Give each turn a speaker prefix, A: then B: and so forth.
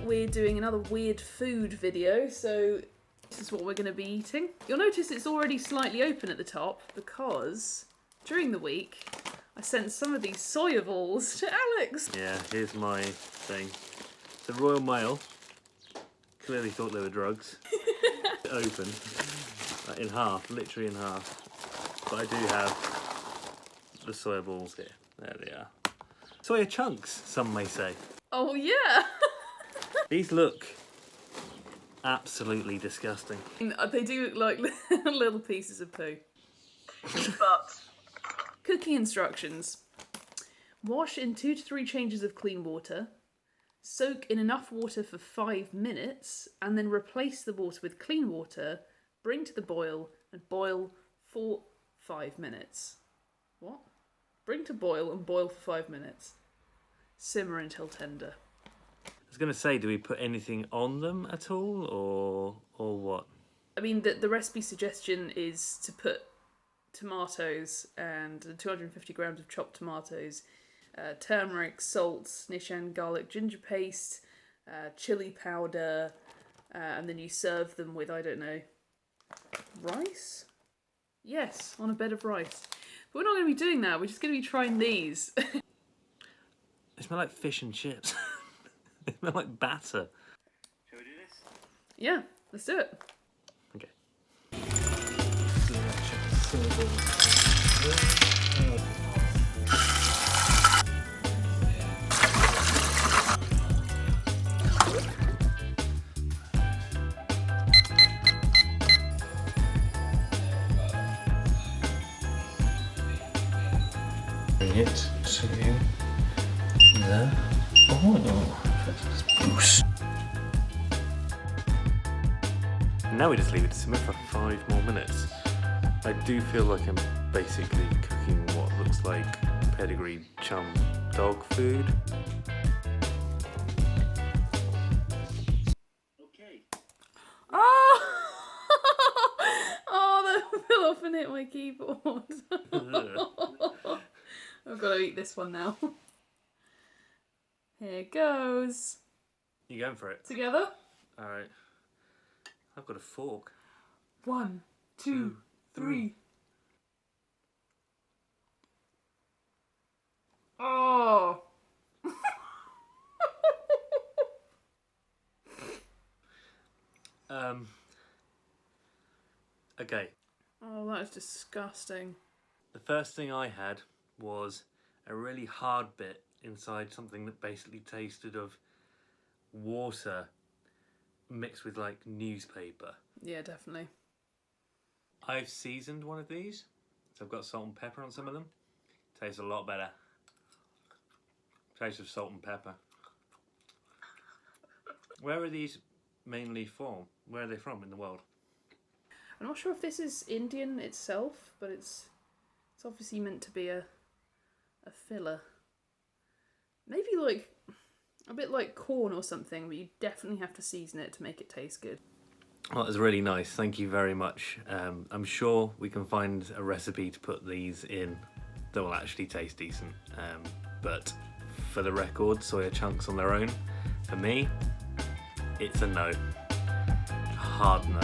A: we're doing another weird food video, so this is what we're going to be eating. You'll notice it's already slightly open at the top because during the week I sent some of these soya balls to Alex.
B: Yeah, here's my thing. The Royal Mail clearly thought they were drugs. Open in half, literally in half. But I do have the soya balls here. There they are. Soya chunks, some may say.
A: Oh yeah!
B: These look absolutely disgusting.
A: They do look like little pieces of poo. But cooking instructions. Wash in 2 to 3 changes of clean water. Soak in enough water for 5 minutes and then replace the water with clean water. Bring to the boil and boil for 5 minutes. What? Bring to boil and boil for 5 minutes. Simmer until tender.
B: I was going to say, do we put anything on them at all, or what?
A: I mean, the recipe suggestion is to put tomatoes and 250 grams of chopped tomatoes, turmeric, salt, Nishan garlic ginger paste, chili powder, and then you serve them with, I don't know, rice? Yes, on a bed of rice. But we're not going to be doing that, we're just going to be trying these.
B: They smell like fish and chips. They smell like batter. Shall we do this?
A: Yeah, let's do it.
B: Okay. Bring it to there. Oh, boost. Now we just leave it to simmer for 5 more minutes. I do feel like I'm basically cooking what looks like pedigree chum dog food. Okay.
A: Oh! Oh, that fell off and hit my keyboard. I've got to eat this one now. Here goes.
B: You going for it?
A: Together?
B: Alright. I've got a fork.
A: 1, 2, 3. Oh!
B: Okay.
A: Oh, that is disgusting.
B: The first thing I had was a really hard bit inside something that basically tasted of water mixed with like newspaper.
A: Yeah, definitely.
B: I've seasoned one of these, so I've got salt and pepper on some of them. Tastes a lot better. Taste of salt and pepper. Where are these mainly from? Where are they from in the world?
A: I'm not sure if this is Indian itself, but it's obviously meant to be a filler. Maybe like a bit like corn or something, but you definitely have to season it to make it taste good.
B: Well, that was really nice. Thank you very much. I'm sure we can find a recipe to put these in that will actually taste decent. But for the record, soya chunks on their own, for me, it's a no. Hard no.